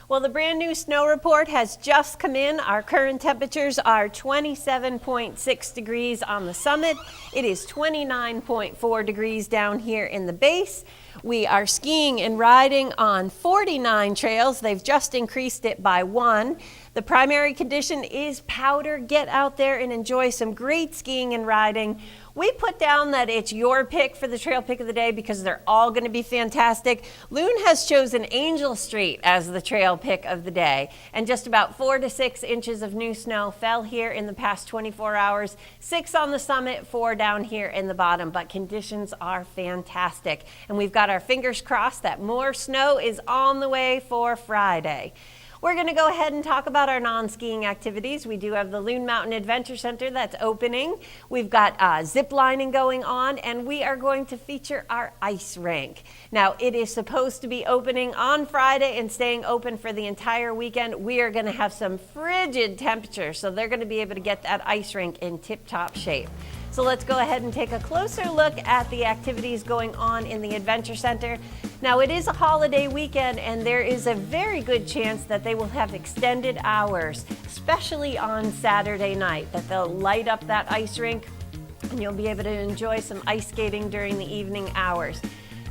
[SPEAKER 1] Well, the brand new snow report has just come in. Our current temperatures are 27.6 degrees on the summit. It is 29.4 degrees down here in the base. We are skiing and riding on 49 trails. They've just increased it by 1. The primary condition is powder. Get out there and enjoy some great skiing and riding. We put down that it's your pick for the trail pick of the day because they're all going to be fantastic. Loon has chosen Angel Street as the trail pick of the day, and just about 4 to 6 inches of new snow fell here in the past 24 hours. 6 on the summit, 4 down here in the bottom, but conditions are fantastic. And we've got our fingers crossed that more snow is on the way for Friday. We're going to go ahead and talk about our non-skiing activities. We do have the Loon Mountain Adventure Center that's opening. We've got zip lining going on, and we are going to feature our ice rink. Now, it is supposed to be opening on Friday and staying open for the entire weekend. We are going to have some frigid temperatures, so they're going to be able to get that ice rink in tip-top shape. So let's go ahead and take a closer look at the activities going on in the Adventure Center. Now, it is a holiday weekend, and there is a very good chance that they will have extended hours, especially on Saturday night, that they'll light up that ice rink and you'll be able to enjoy some ice skating during the evening hours.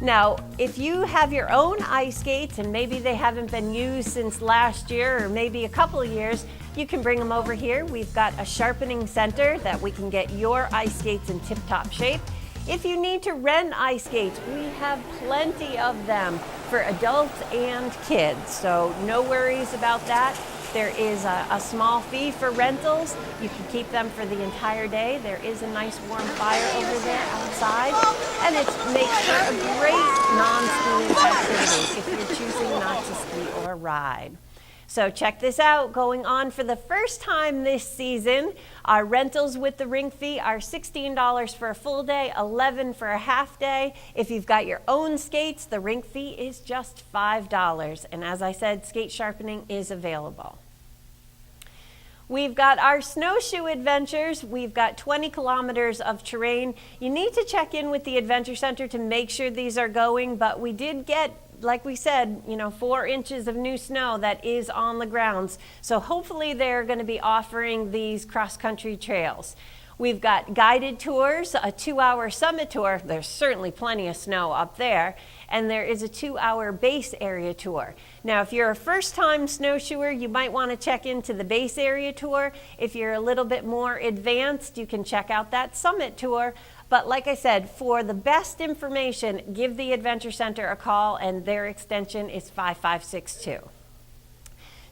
[SPEAKER 1] Now, if you have your own ice skates and maybe they haven't been used since last year or maybe a couple of years, you can bring them over here. We've got a sharpening center that we can get your ice skates in tip-top shape. If you need to rent ice skates, we have plenty of them for adults and kids, so no worries about that. There is a small fee for rentals. You can keep them for the entire day. There is a nice warm fire over there outside, and it makes for a great non-skiing activity if you're choosing not to ski or ride. So check this out, going on for the first time this season, our rentals with the rink fee are $16 for a full day, $11 for a half day. If you've got your own skates, the rink fee is just $5. And as I said, skate sharpening is available. We've got our snowshoe adventures. We've got 20 kilometers of terrain. You need to check in with the Adventure Center to make sure these are going, but we did get, like we said, 4 inches of new snow that is on the grounds. So hopefully they're going to be offering these cross-country trails. We've got guided tours, a 2-hour summit tour. There's certainly plenty of snow up there. And there is a 2-hour base area tour. Now, if you're a first-time snowshoer, you might want to check into the base area tour. If you're a little bit more advanced, you can check out that summit tour. But like I said, for the best information, give the Adventure Center a call, and their extension is 5562.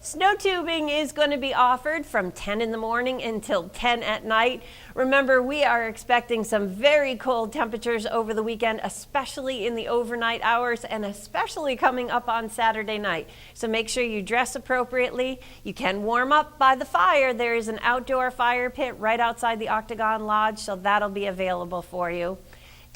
[SPEAKER 1] Snow tubing is going to be offered from 10 in the morning until 10 at night. Remember, we are expecting some very cold temperatures over the weekend, especially in the overnight hours and especially coming up on Saturday night. So make sure you dress appropriately. You can warm up by the fire. There is an outdoor fire pit right outside the Octagon Lodge, so that'll be available for you.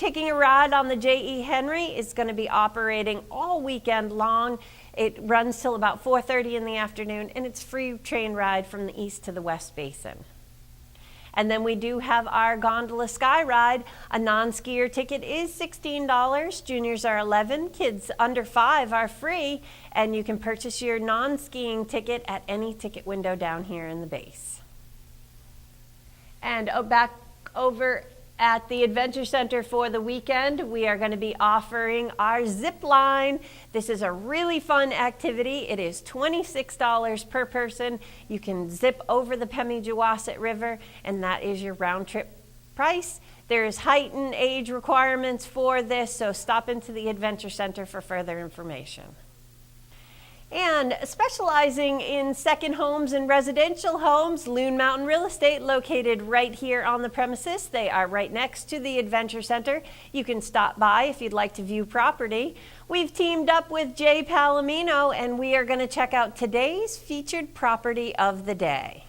[SPEAKER 1] taking a ride on the J.E. Henry is going to be operating all weekend long. It runs till about 4:30 in the afternoon, and it's free train ride from the east to the west basin. And then we do have our gondola sky ride. A non-skier ticket is $16. Juniors are $11. Kids under 5 are free, and you can purchase your non-skiing ticket at any ticket window down here in the base. And back over at the Adventure Center for the weekend, we are going to be offering our zip line. This is a really fun activity. It is $26 per person. You can zip over the Pemigewasset River, and that is your round trip price. There is height and age requirements for this, so stop into the Adventure Center for further information. And specializing in second homes and residential homes, Loon Mountain Real Estate, located right here on the premises. They are right next to the Adventure Center. You can stop by if you'd like to view property. We've teamed up with Jay Palomino, and we are going to check out today's featured property of the day.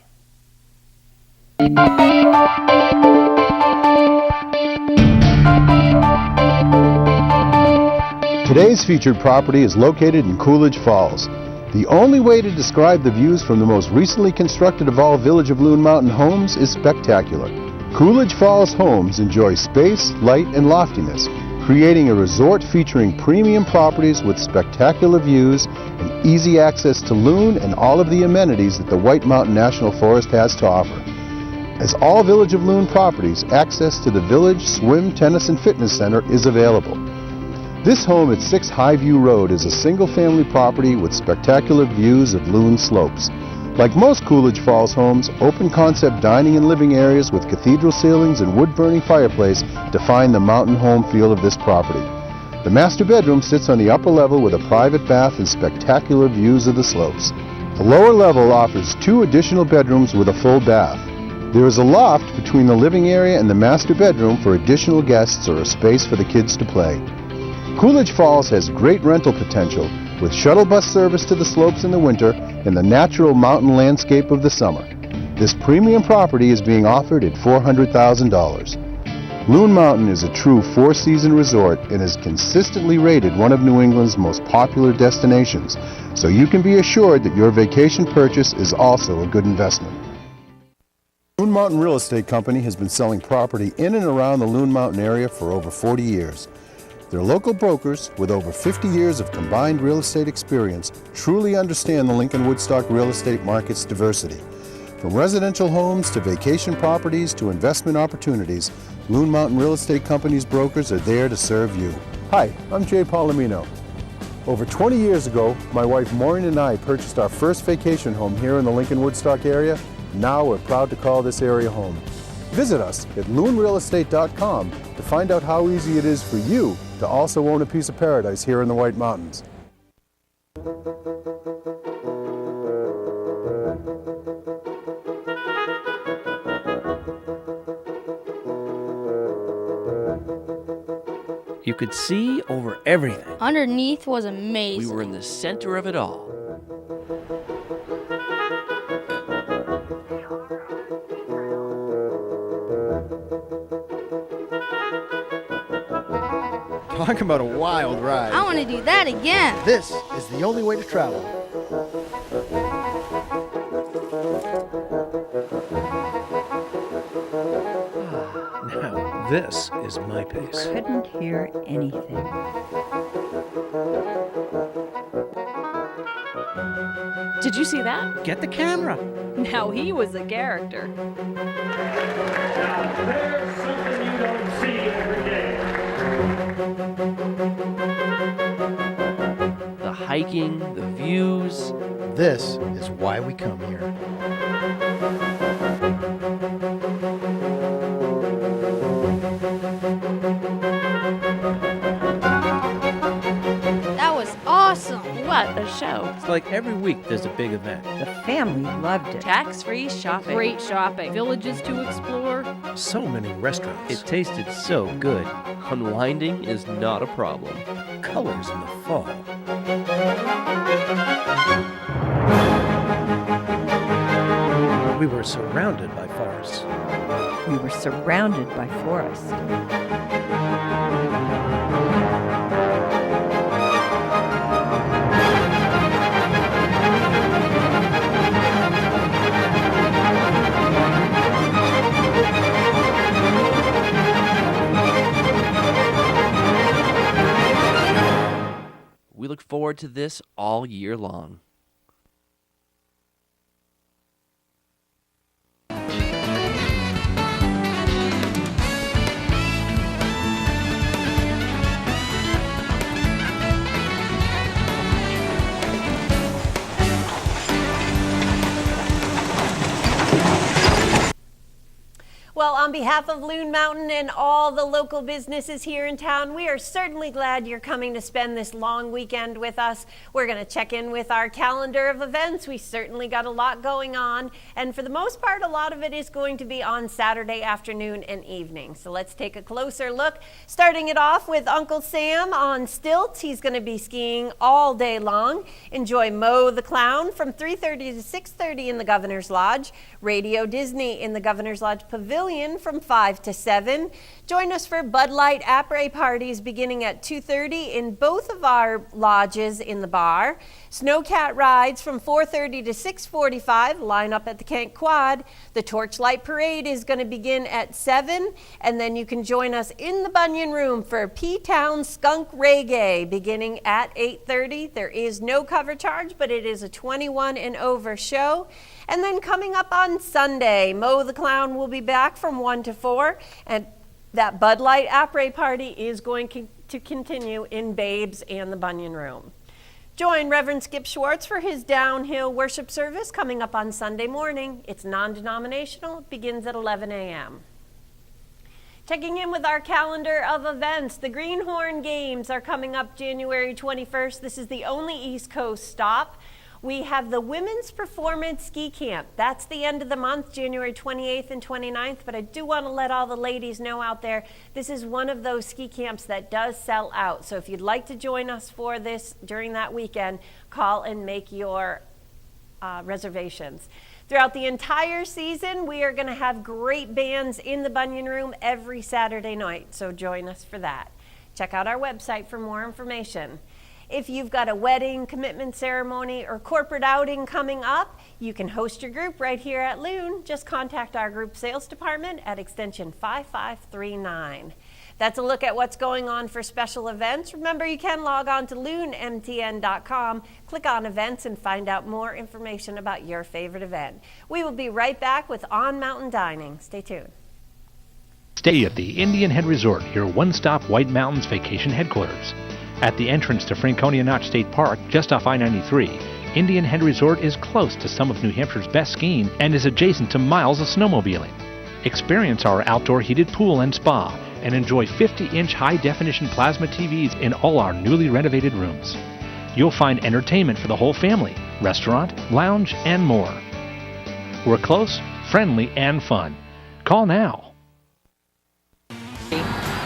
[SPEAKER 18] Today's featured property is located in Coolidge Falls. The only way to describe the views from the most recently constructed of all Village of Loon Mountain homes is spectacular. Coolidge Falls homes enjoy space, light, and loftiness, creating a resort featuring premium properties with spectacular views and easy access to Loon and all of the amenities that the White Mountain National Forest has to offer. As all Village of Loon properties, access to the Village Swim, Tennis, and Fitness Center is available. This home at 6 Highview Road is a single-family property with spectacular views of Loon slopes. Like most Coolidge Falls homes, open-concept dining and living areas with cathedral ceilings and wood-burning fireplace define the mountain home feel of this property. The master bedroom sits on the upper level with a private bath and spectacular views of the slopes. The lower level offers 2 additional bedrooms with a full bath. There is a loft between the living area and the master bedroom for additional guests or a space for the kids to play. Coolidge Falls has great rental potential with shuttle bus service to the slopes in the winter and the natural mountain landscape of the summer. This premium property is being offered at $400,000. Loon Mountain is a true 4-season resort and is consistently rated one of New England's most popular destinations, so you can be assured that your vacation purchase is also a good investment. Loon Mountain Real Estate Company has been selling property in and around the Loon Mountain area for over 40 years. Their local brokers, with over 50 years of combined real estate experience, truly understand the Lincoln-Woodstock real estate market's diversity. From residential homes to vacation properties to investment opportunities, Loon Mountain Real Estate Company's brokers are there to serve you. Hi, I'm Jay Palomino. Over 20 years ago, my wife Maureen and I purchased our first vacation home here in the Lincoln-Woodstock area. Now we're proud to call this area home. Visit us at loonrealestate.com to find out how easy it is for you to also own a piece of paradise here in the White Mountains.
[SPEAKER 3] You could see over everything.
[SPEAKER 17] Underneath was amazing.
[SPEAKER 3] We were in the center of it all.
[SPEAKER 19] Talk about a wild ride.
[SPEAKER 17] I want to do that again.
[SPEAKER 19] This is the only way to travel.
[SPEAKER 20] Now, this is my pace.
[SPEAKER 21] Couldn't hear anything.
[SPEAKER 22] Did you see that?
[SPEAKER 20] Get the camera.
[SPEAKER 22] Now he was a character.
[SPEAKER 14] There's something you don't see every day.
[SPEAKER 3] The hiking, the views.
[SPEAKER 19] This is why we come here.
[SPEAKER 17] That was awesome.
[SPEAKER 22] What a show.
[SPEAKER 20] It's like every week there's a big event.
[SPEAKER 21] The family loved it.
[SPEAKER 22] Tax-free shopping. Great shopping. Villages to explore.
[SPEAKER 20] So many restaurants.
[SPEAKER 3] It tasted so good. Unwinding is not a problem.
[SPEAKER 20] Colors in the fall. We were surrounded by forests.
[SPEAKER 21] We were surrounded by forests.
[SPEAKER 3] We look forward to this all year long.
[SPEAKER 1] Well, on behalf of Loon Mountain and all the local businesses here in town, we are certainly glad you're coming to spend this long weekend with us. We're going to check in with our calendar of events. We certainly got a lot going on, and for the most part, a lot of it is going to be on Saturday afternoon and evening. So let's take a closer look, starting it off with Uncle Sam on stilts. He's going to be skiing all day long. Enjoy Mo the Clown from 3:30 to 6:30 in the Governor's Lodge. Radio Disney in the Governor's Lodge Pavilion from 5 to 7. Join us for Bud Light après parties beginning at 2:30 in both of our lodges in the bar. Snowcat rides from 4:30 to 6:45. Line up at the Kent Quad. The Torchlight Parade is going to begin at 7, and then you can join us in the Bunyan Room for P-Town Skunk Reggae beginning at 8:30. There is no cover charge, but it is a 21 and over show. And then coming up on Sunday, Mo the Clown will be back from 1 to 4, and that Bud Light après party is going to continue in Babes and the Bunyan Room. Join Reverend Skip Schwartz for his downhill worship service coming up on Sunday morning. It's non-denominational. It begins at 11 a.m. Checking in with our calendar of events, the Greenhorn Games are coming up January 21st. This is the only East Coast stop. We have the Women's Performance Ski Camp. That's the end of the month, January 28th and 29th, but I do want to let all the ladies know out there, this is one of those ski camps that does sell out. So if you'd like to join us for this during that weekend, call and make your reservations. Throughout the entire season, we are going to have great bands in the Bunyan Room every Saturday night, so join us for that. Check out our website for more information. If you've got a wedding, commitment ceremony, or corporate outing coming up, you can host your group right here at Loon. Just contact our group sales department at extension 5539. That's a look at what's going on for special events. Remember, you can log on to loonmtn.com, click on events, and find out more information about your favorite event. We will be right back with On Mountain Dining. Stay tuned.
[SPEAKER 8] Stay at the Indian Head Resort, your one-stop White Mountains vacation headquarters. At the entrance to Franconia Notch State Park, just off I-93, Indian Head Resort is close to some of New Hampshire's best skiing and is adjacent to miles of snowmobiling. Experience our outdoor heated pool and spa and enjoy 50-inch high-definition plasma TVs in all our newly renovated rooms. You'll find entertainment for the whole family, restaurant, lounge, and more. We're close, friendly, and fun. Call now.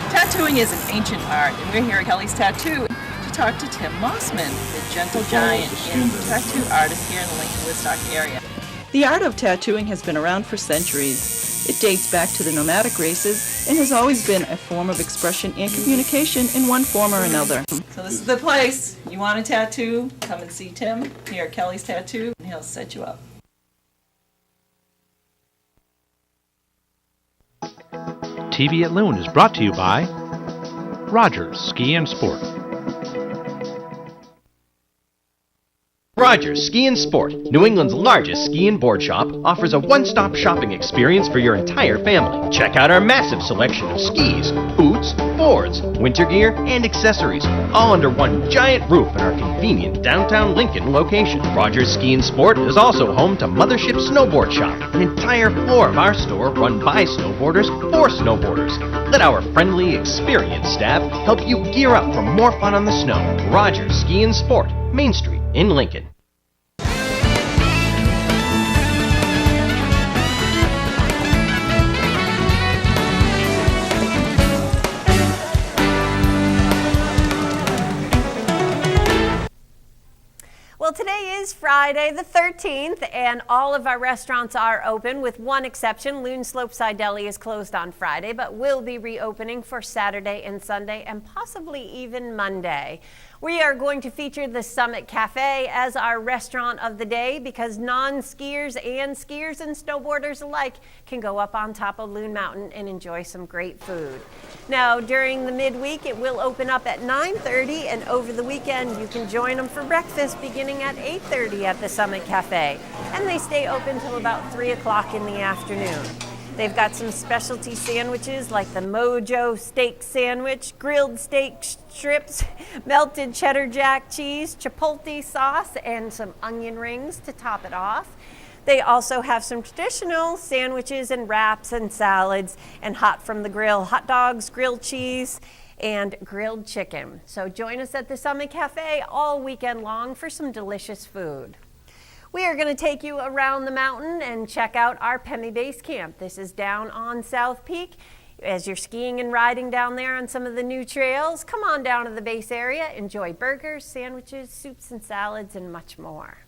[SPEAKER 5] Tattooing is an ancient art, and we're here at Kelly's Tattoo to talk to Tim Mossman, the gentle giant and tattoo artist here in the Lincoln Woodstock area.
[SPEAKER 2] The art of tattooing has been around for centuries. It dates back to the nomadic races and has always been a form of expression and communication in one form or another.
[SPEAKER 5] So this is the place. You want a tattoo? Come and see Tim here at Kelly's Tattoo, and he'll set you up.
[SPEAKER 8] TV at Loon is brought to you by Rogers Ski and Sport.
[SPEAKER 15] Rogers Ski and Sport, New England's largest ski and board shop, offers a one-stop shopping experience for your entire family. Check out our massive selection of skis, boots, boards, winter gear, and accessories, all under one giant roof in our convenient downtown Lincoln location. Rogers Ski and Sport is also home to Mothership Snowboard Shop, an entire floor of our store run by snowboarders for snowboarders. Let our friendly, experienced staff help you gear up for more fun on the snow. Rogers Ski and Sport, Main Street in Lincoln.
[SPEAKER 1] Well, today is Friday the 13th, and all of our restaurants are open with one exception. Loon Slopeside Deli is closed on Friday, but will be reopening for Saturday and Sunday and possibly even Monday. We are going to feature the Summit Cafe as our restaurant of the day because non-skiers and skiers and snowboarders alike can go up on top of Loon Mountain and enjoy some great food. Now, during the midweek, it will open up at 9:30, and over the weekend, you can join them for breakfast beginning at 8:30 at the Summit Cafe, and they stay open till about 3 o'clock in the afternoon. They've got some specialty sandwiches like the Mojo steak sandwich, grilled steak strips, melted cheddar jack cheese, chipotle sauce, and some onion rings to top it off. They also have some traditional sandwiches and wraps and salads and hot from the grill hot dogs, grilled cheese, and grilled chicken. So join us at the Summit Cafe all weekend long for some delicious food. We are going to take you around the mountain and check out our Pemi Base Camp. This is down on South Peak. As you're skiing and riding down there on some of the new trails, come on down to the base area, enjoy burgers, sandwiches, soups and salads, and much more.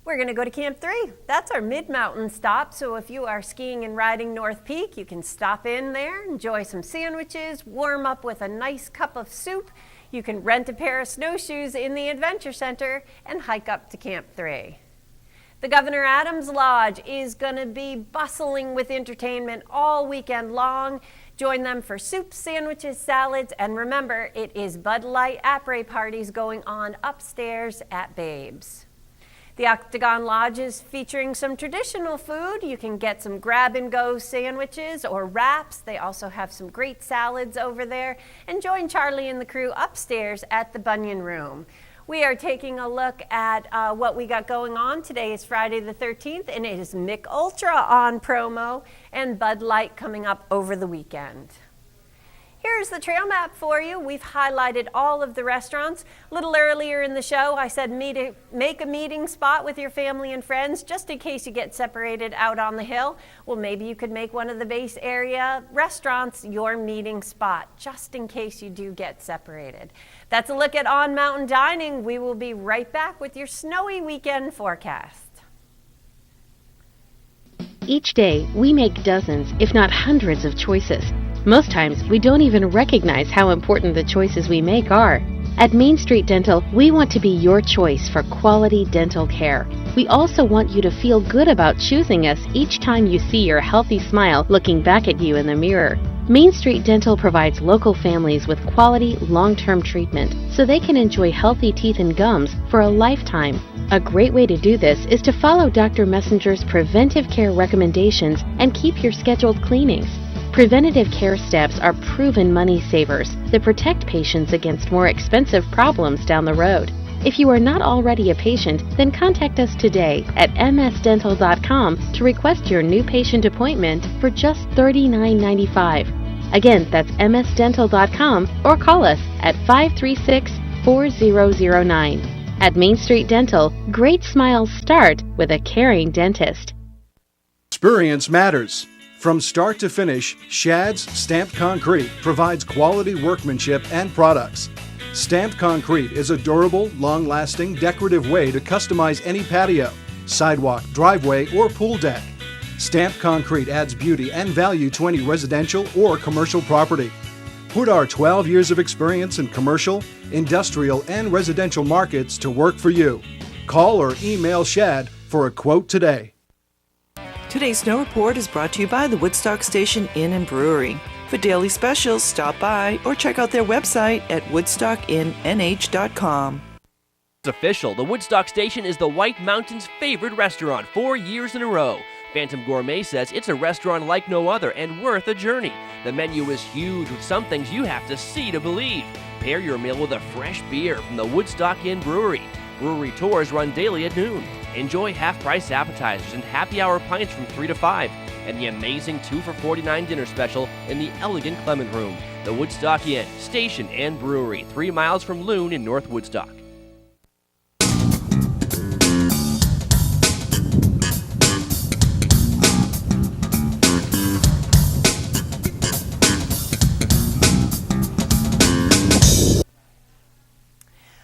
[SPEAKER 1] We're going to go to Camp 3. That's our mid-mountain stop, so if you are skiing and riding North Peak, you can stop in there, enjoy some sandwiches, warm up with a nice cup of soup. You can rent a pair of snowshoes in the Adventure Center and hike up to Camp 3. The Governor Adams Lodge is going to be bustling with entertainment all weekend long. Join them for soups, sandwiches, salads, and remember, it is Bud Light après parties going on upstairs at Babe's. The Octagon Lodge is featuring some traditional food. You can get some grab-and-go sandwiches or wraps. They also have some great salads over there. And join Charlie and the crew upstairs at the Bunyan Room. We are taking a look at what we got going on. Today is Friday the 13th, and it is Mick Ultra on promo and Bud Light coming up over the weekend. Here's the trail map for you. We've highlighted all of the restaurants. A little earlier in the show, I said make a meeting spot with your family and friends just in case you get separated out on the hill. Well, maybe you could make one of the base area restaurants your meeting spot just in case you do get separated. That's a look at On Mountain Dining. We will be right back with your snowy weekend forecast.
[SPEAKER 4] Each day, we make dozens, if not hundreds of choices. Most times, we don't even recognize how important the choices we make are. At Main Street Dental, we want to be your choice for quality dental care. We also want you to feel good about choosing us each time you see your healthy smile looking back at you in the mirror. Main Street Dental provides local families with quality, long-term treatment so they can enjoy healthy teeth and gums for a lifetime. A great way to do this is to follow Dr. Messenger's preventive care recommendations and keep your scheduled cleanings. Preventative care steps are proven money savers that protect patients against more expensive problems down the road. If you are not already a patient, then contact us today at msdental.com to request your new patient appointment for just $39.95. Again, that's msdental.com or call us at 536-4009. At Main Street Dental, great smiles start with a caring dentist.
[SPEAKER 9] Experience matters. From start to finish, Shad's Stamped Concrete provides quality workmanship and products. Stamped Concrete is a durable, long-lasting, decorative way to customize any patio, sidewalk, driveway, or pool deck. Stamped Concrete adds beauty and value to any residential or commercial property. Put our 12 years of experience in commercial, industrial, and residential markets to work for you. Call or email Shad for a quote today.
[SPEAKER 2] Today's Snow Report is brought to you by the Woodstock Station Inn and Brewery. For daily specials, stop by or check out their website at woodstockinnh.com.
[SPEAKER 3] It's official. The Woodstock Station is the White Mountains' favorite restaurant 4 years in a row. Phantom Gourmet says it's a restaurant like no other and worth a journey. The menu is huge with some things you have to see to believe. Pair your meal with a fresh beer from the Woodstock Inn Brewery. Brewery tours run daily at noon. Enjoy half-price appetizers and happy hour pints from 3 to 5, and the amazing 2 for $49 dinner special in the elegant Clement Room. The Woodstock Inn, Station, and Brewery, 3 miles from Loon in North Woodstock.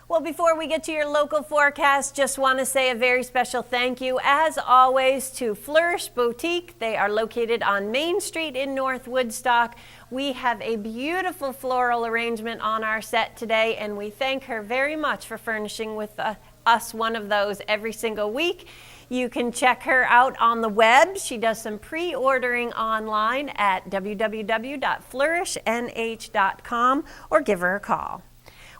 [SPEAKER 1] Well, before we get to your local forecast, just want to say a very special thank you, as always, to Flourish Boutique. They are located on Main Street in North Woodstock. We have a beautiful floral arrangement on our set today, and we thank her very much for furnishing with us one of those every single week. You can check her out on the web. She does some pre-ordering online at www.flourishnh.com or give her a call.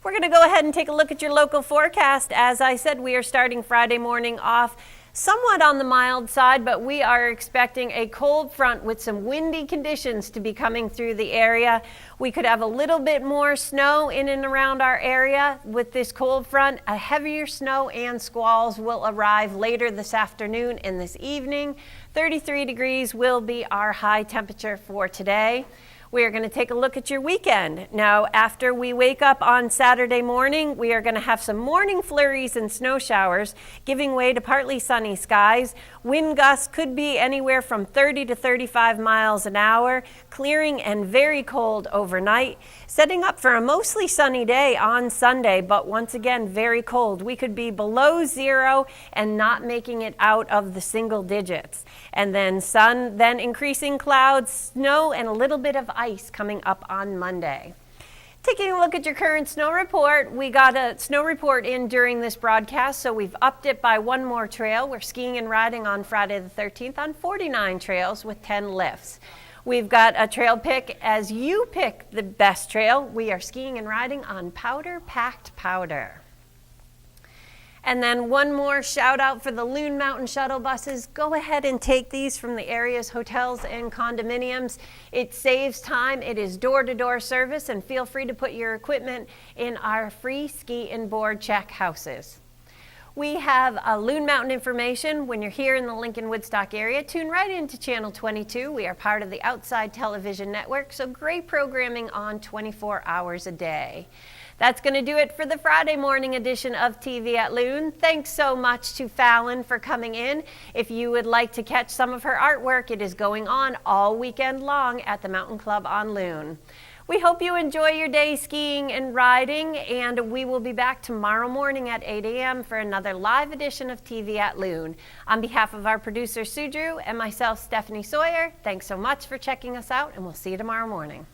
[SPEAKER 1] We're going to go ahead and take a look at your local forecast. As I said, we are starting Friday morning off somewhat on the mild side, but we are expecting a cold front with some windy conditions to be coming through the area. We could have a little bit more snow in and around our area with this cold front. A heavier snow and squalls will arrive later this afternoon and this evening. 33 degrees will be our high temperature for today. We are going to take a look at your weekend. Now, after we wake up on Saturday morning, we are going to have some morning flurries and snow showers, giving way to partly sunny skies. Wind gusts could be anywhere from 30 to 35 miles an hour, clearing and very cold overnight, setting up for a mostly sunny day on Sunday, but once again, very cold. We could be below zero and not making it out of the single digits. And then sun, then increasing clouds, snow, and a little bit of ice coming up on Monday. Taking a look at your current snow report, we got a snow report in during this broadcast, so we've upped it by one more trail. We're skiing and riding on Friday the 13th on 49 trails with 10 lifts. We've got a trail pick as you pick the best trail. We are skiing and riding on powder-packed powder. And then one more shout out for the Loon Mountain shuttle buses. Go ahead and take these from the area's hotels and condominiums. It saves time. It is door-to-door service, and feel free to put your equipment in our free ski and board check houses. We have Loon Mountain information when you're here in the Lincoln Woodstock area. Tune right into Channel 22. We are part of the Outside Television Network, so great programming on 24 hours a day. That's going to do it for the Friday morning edition of TV at Loon. Thanks so much to Fallon for coming in. If you would like to catch some of her artwork, it is going on all weekend long at the Mountain Club on Loon. We hope you enjoy your day skiing and riding, and we will be back tomorrow morning at 8 a.m. for another live edition of TV at Loon. On behalf of our producer, Sue Drew, and myself, Stephanie Sawyer, thanks so much for checking us out, and we'll see you tomorrow morning.